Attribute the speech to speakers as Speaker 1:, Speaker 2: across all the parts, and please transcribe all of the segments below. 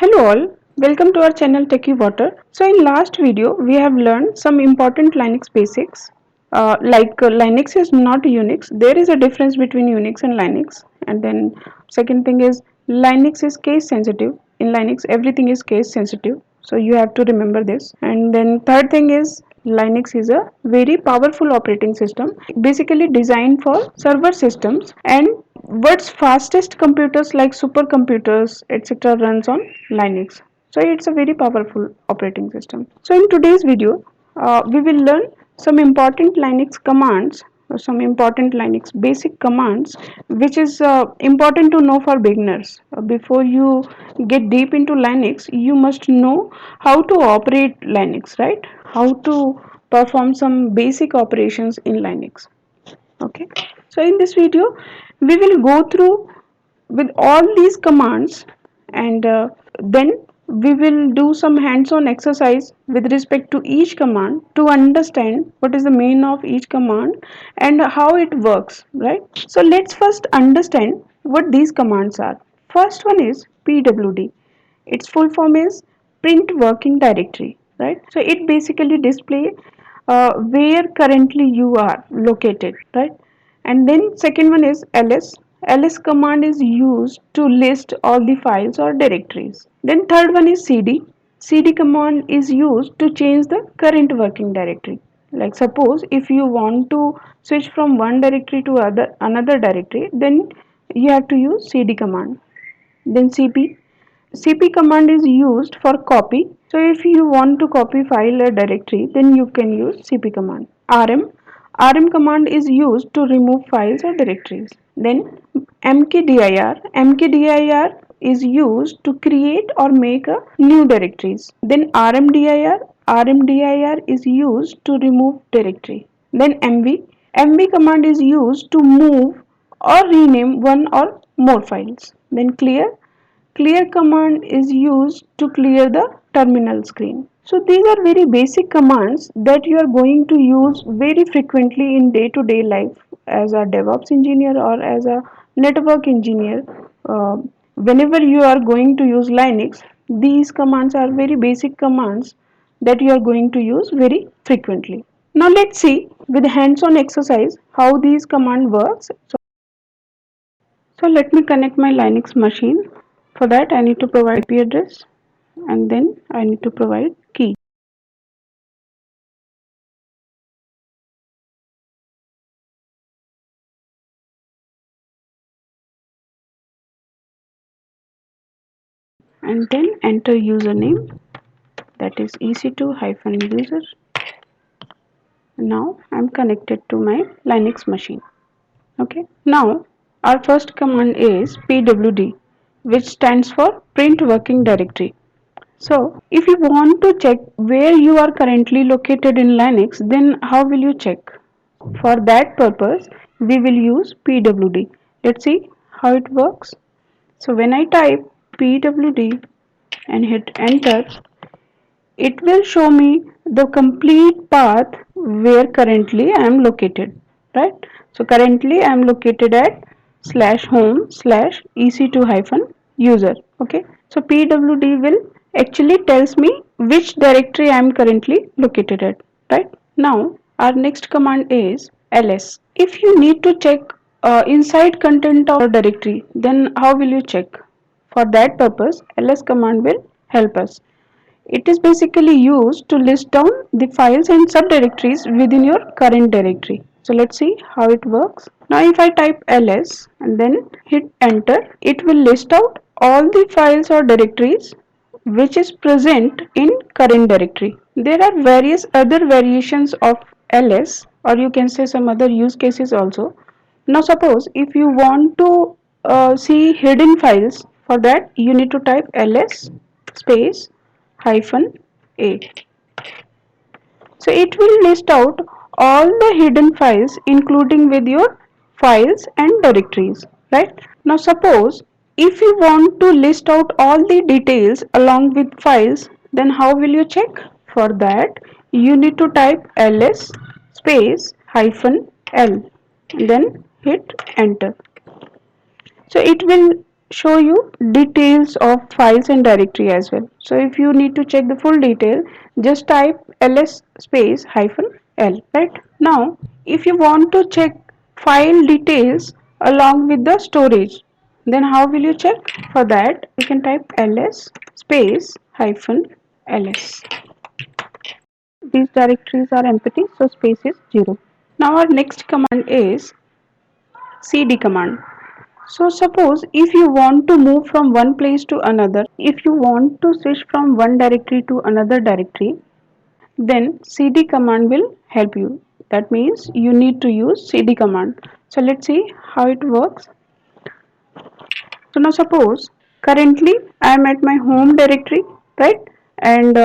Speaker 1: Hello all, welcome to our channel Techie Water. So in last video we have learned some important Linux basics. Linux is not Unix. There is a difference between Unix and Linux. And then second thing is Linux is case sensitive. In Linux everything is case sensitive. So you have to remember this. And then third thing is Linux is a very powerful operating system basically designed for server systems, and world's fastest computers like supercomputers etc. runs on Linux. So it's a very powerful operating system. So in today's video we will learn some important Linux commands or some important Linux basic commands which is important to know for beginners. Before you get deep into Linux, you must know how to operate Linux, right? How to perform some basic operations in Linux. Okay, so in this video we will go through with all these commands, and then we will do some hands-on exercise with respect to each command to understand what is the meaning of each command and how it works, right? So let's first understand what these commands are. First one is pwd. Its full form is print working directory, right? So it basically display where currently you are located, right? And then second one is ls. Ls command is used to list all the files or directories. Then third one is cd. Cd command is used to change the current working directory. Like suppose if you want to switch from one directory to another directory, then you have to use cd command. Then cp. Cp command is used for copy. So if you want to copy file or directory, then you can use cp command. Rm. Rm command is used to remove files or directories. Then mkdir. Mkdir is used to create or make a new directories. Then rmdir. Rmdir is used to remove directory. Then mv. mv command is used to move or rename one or more files. Then clear. Clear command is used to clear the terminal screen. So these are very basic commands that you are going to use very frequently in day-to-day life as a DevOps engineer or as a network engineer. Whenever you are going to use Linux, these commands are very basic commands that you are going to use very frequently. Now let's see with hands-on exercise how these command works. So let me connect my Linux machine. For that I need to provide IP address, and then I need to provide key. And then enter username, that is ec2-user. Now I'm connected to my Linux machine. Okay. Now our first command is pwd, which stands for print working directory. So if you want to check where you are currently located in Linux, then how will you check? For that purpose, we will use pwd. Let's see how it works. So when I type pwd and hit enter, it will show me the complete path where currently I am located, right? So currently I am located at /home/ec2-user. Okay. So pwd will actually tells me which directory I am currently located at, right? Now our next command is ls. If you need to check inside content of a directory, then how will you check? For that purpose, ls command will help us. It is basically used to list down the files and subdirectories within your current directory. So let's see how it works. Now if I type ls and then hit enter, it will list out all the files or directories which is present in current directory. There are various other variations of ls, or you can say some other use cases also. Now suppose if you want to see hidden files, for that you need to type ls space -a. So it will list out all the hidden files including with your files and directories, right? Now suppose if you want to list out all the details along with files, then how will you check? For that you need to type ls space -l and then hit enter. So it will show you details of files and directory as well. So if you need to check the full detail, just type ls space hyphen l. Right now, if you want to check file details along with the storage, then how will you check? For that, you can type ls space hyphen ls. These directories are empty, so space is 0. Now our next command is cd command. So suppose if you want to move from one place to another, if you want to switch from one directory to another directory, then cd command will help you. That means you need to use cd command. So let's see how it works. So now suppose currently I am at my home directory, right? And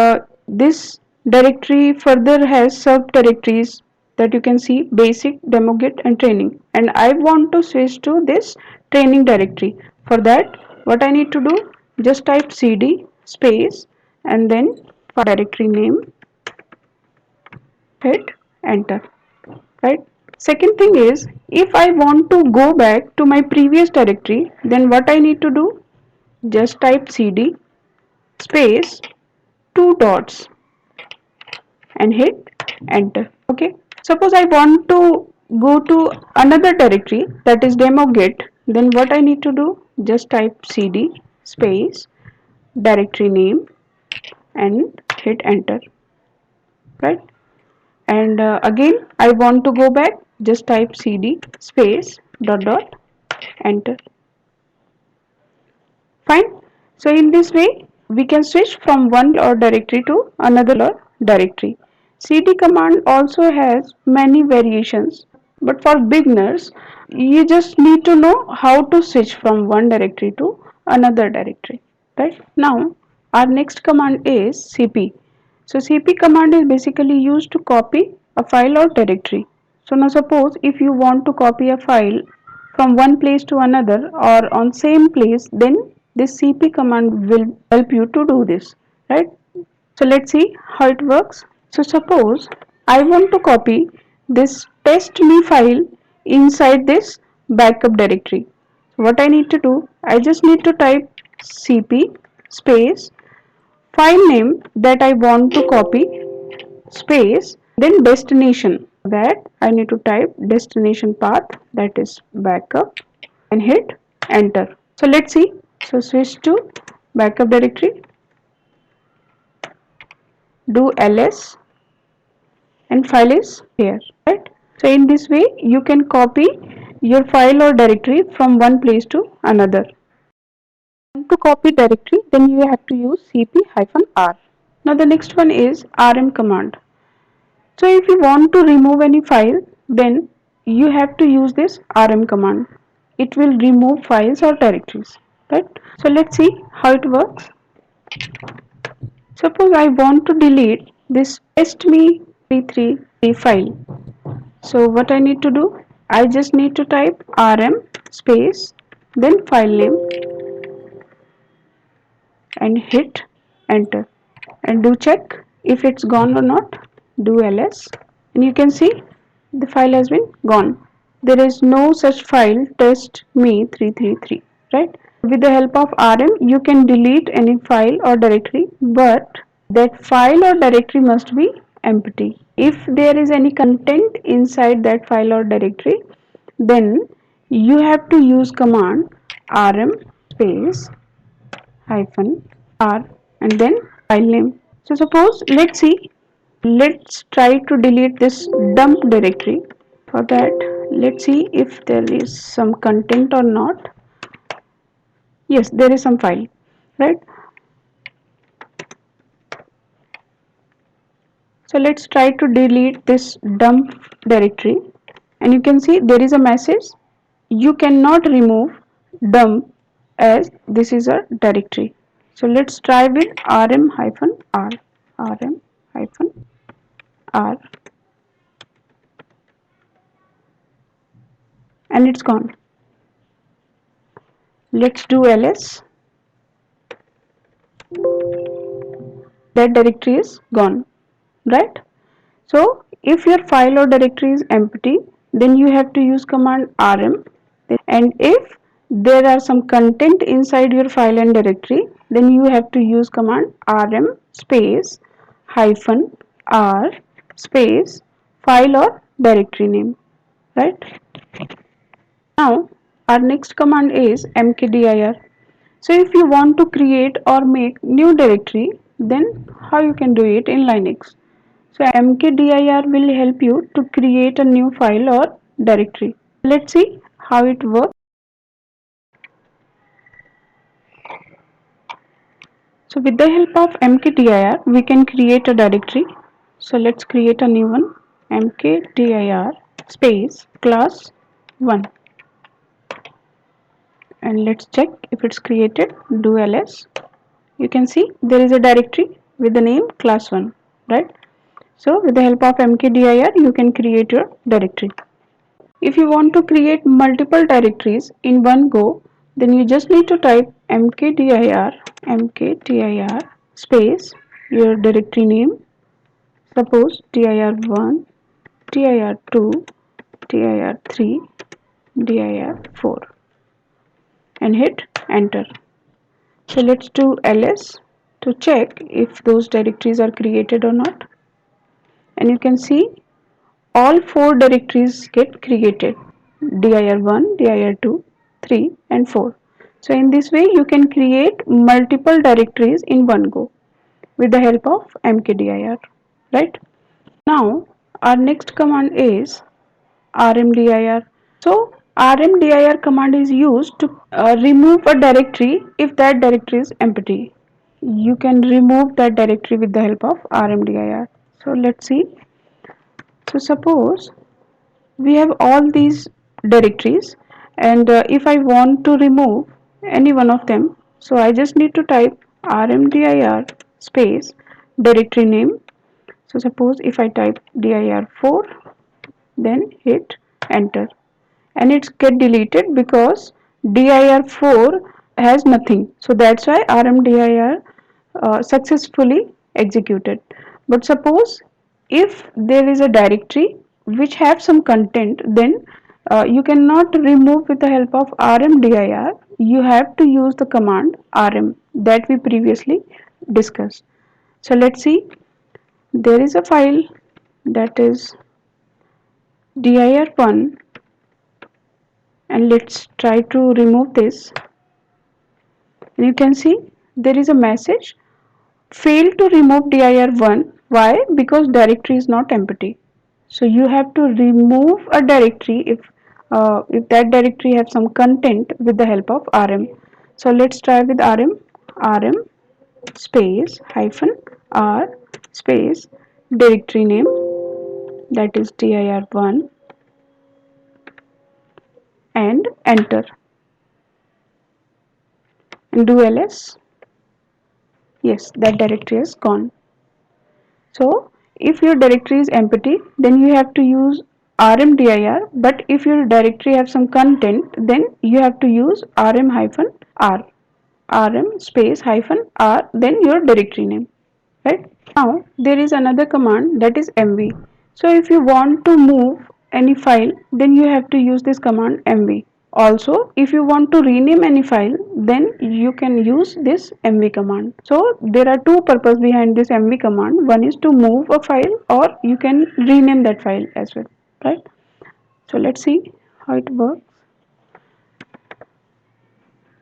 Speaker 1: this directory further has subdirectories that you can see: basic, demo git and training. And I want to switch to this training directory. For that, what I need to do, just type cd space and then for directory name, hit enter, right? Second thing is, if I want to go back to my previous directory, then what I need to do, just type cd space two dots and hit enter. Okay, suppose I want to go to another directory, that is demo git, then what I need to do, just type cd space directory name and hit enter, right? And again I want to go back, just type cd space dot dot enter. Fine. So in this way, we can switch from one or directory to another directory. cd command also has many variations, but for beginners, you just need to know how to switch from one directory to another directory. Right now, our next command is cp. So cp command is basically used to copy a file or directory. So now suppose if you want to copy a file from one place to another or on same place, then this cp command will help you to do this, right? So let's see how it works. So suppose I want to copy this test me file inside this backup directory. What I need to do, I just need to type cp space file name that I want to copy space then destination, that I need to type destination path, that is backup, and hit enter. So let's see. So switch to backup directory, do ls and file is here, right? So in this way you can copy your file or directory from one place to another. To copy directory, then you have to use cp-r. Now the next one is rm command. So if you want to remove any file, then you have to use this rm command. It will remove files or directories, right? So let's see how it works. Suppose I want to delete this testme333 file. So what I need to do? I just need to type rm space then file name and hit enter, and do check if it's gone or not. Do ls and you can see the file has been gone. There is no such file test me 333, right? With the help of rm you can delete any file or directory, but that file or directory must be empty. If there is any content inside that file or directory, then you have to use command rm space hyphen r and then file name. So suppose let's try to delete this dump directory. For that, let's see if there is some content or not. Yes, there is some file, right? So let's try to delete this dump directory, and you can see there is a message: you cannot remove dump as this is a directory. So let's try with rm-r, rm-r, and it's gone. Let's do ls. That directory is gone, right? So if your file or directory is empty, then you have to use command rm, and if there are some content inside your file and directory, then you have to use command rm space hyphen r space file or directory name, right? Now our next command is mkdir. So if you want to create or make new directory, then how you can do it in Linux? So mkdir will help you to create a new file or directory. Let's see how it works. So with the help of mkdir, we can create a directory. So let's create a new one, mkdir space class 1, and let's check if it's created. Do ls. You can see there is a directory with the name class 1, right? So with the help of mkdir, you can create your directory. If you want to create multiple directories in one go, then you just need to type mkdir space your directory name, suppose dir1, dir2, dir3, dir4, and hit enter. So let's do ls to check if those directories are created or not. And you can see all 4 directories get created, dir1, dir2, 3 and 4. So in this way you can create multiple directories in one go with the help of mkdir, right? Now our next command is rmdir. So rmdir command is used to remove a directory if that directory is empty. You can remove that directory with the help of rmdir. So let's see. So suppose we have all these directories, and if I want to remove any one of them, so I just need to type rmdir space directory name. So suppose if I type dir4, then hit enter, and it's get deleted because dir4 has nothing, so that's why rmdir successfully executed. But suppose if there is a directory which have some content, then you cannot remove with the help of rmdir. You have to use the command rm that we previously discussed. So let's see, there is a file that is dir1, and let's try to remove this. And you can see there is a message, fail to remove dir1. Why? Because directory is not empty. So you have to remove a directory if that directory have some content with the help of rm. So let's try with rm space hyphen r space directory name, that is dir1, and enter, and do ls. Yes, that directory is gone. So if your directory is empty, then you have to use rmdir, but if your directory have some content, then you have to use rm hyphen r, rm space hyphen r, then your directory name, right? Now there is another command, that is mv. So if you want to move any file, then you have to use this command mv. Also, if you want to rename any file, then you can use this mv command. So there are two purposes behind this mv command. One is to move a file, or you can rename that file as well, right? So let's see how it works.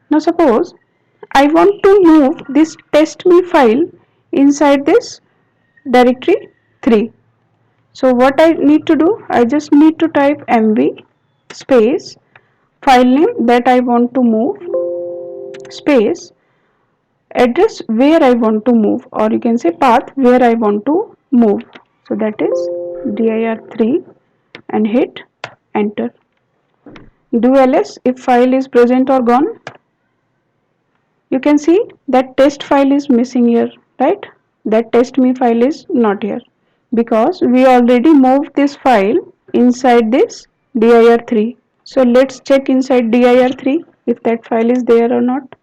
Speaker 1: Now suppose I want to move this test.me file inside this directory 3. So what I need to do, I just need to type mv space file name that I want to move space address where I want to move, or you can say path where I want to move. So that is dir3, and hit enter. Do ls if file is present or gone. You can see that test file is missing here, right? That test.me file is not here because we already moved this file inside this dir3. So let's check inside dir3 if that file is there or not.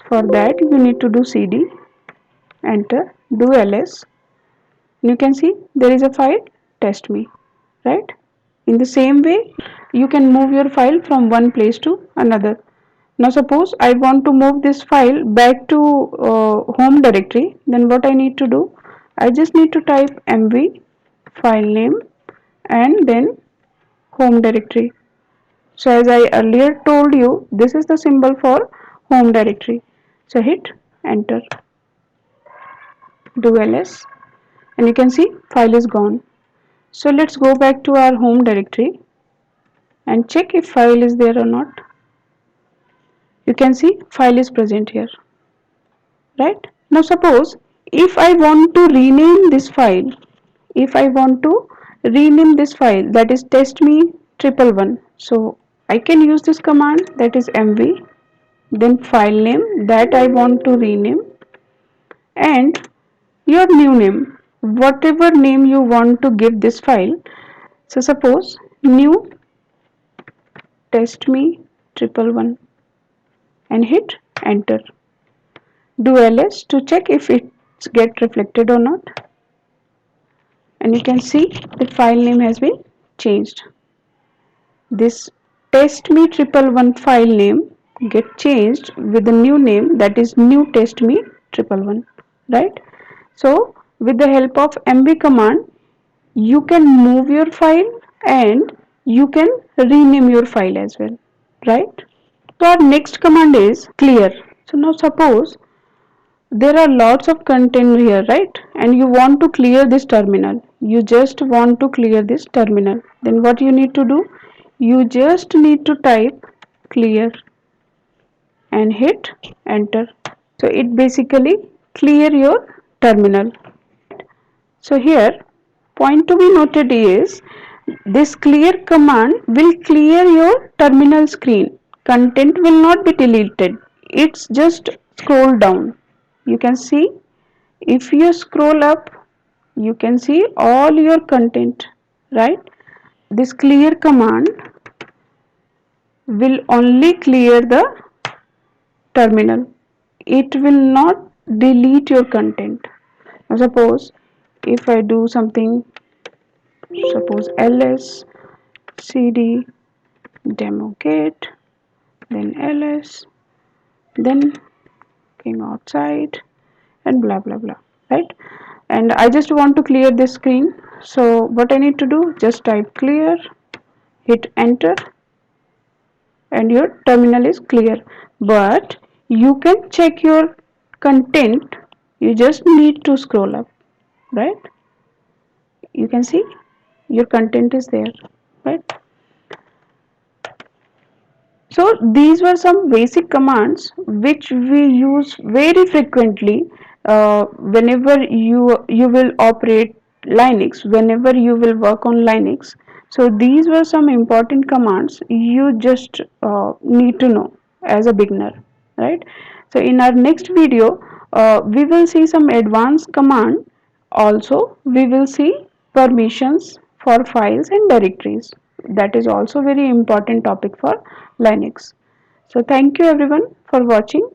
Speaker 1: For that you need to do cd, enter, do ls. You can see there is a file test.me, right? In the same way, you can move your file from one place to another. Now suppose I want to move this file back to home directory, then what I need to do, I just need to type mv file name and then home directory. So as I earlier told you, this is the symbol for home directory. So hit enter, do ls, and you can see file is gone. So let's go back to our home directory and check if file is there or not. You can see file is present here, right? Now suppose if I want to rename this file, if I want to rename this file, that is test me 111, so I can use this command, that is mv, then file name that I want to rename, and your new name, whatever name you want to give this file. So suppose new test me 111 and hit enter, do ls to check if it's get reflected or not, and you can see the file name has been changed. This test me 111 file name get changed with the new name, that is new test me 111, right? So with the help of mv command, you can move your file and you can rename your file as well, right? So our next command is clear. So now suppose there are lots of content here, right? And you want to clear this terminal, you just want to clear this terminal, then what you need to do, you just need to type clear and hit enter. So it basically clear your terminal. So here point to be noted is this clear command will clear your terminal screen, content will not be deleted, it's just scroll down. You can see, if you scroll up, you can see all your content, right? This clear command will only clear the terminal, it will not delete your content. Now suppose if I do something, suppose ls cd demo get, then ls, then came outside and blah blah blah, right? And I just want to clear this screen, so what I need to do, just type clear, hit enter, and your terminal is clear. But you can check your content, you just need to scroll up, right? You can see your content is there, right? So these were some basic commands which we use very frequently whenever you will operate Linux, whenever you will work on Linux. So these were some important commands you just need to know as a beginner, right? So in our next video, we will see some advanced command. Also, we will see permissions for files and directories. That is also very important topic for Linux. So thank you everyone for watching.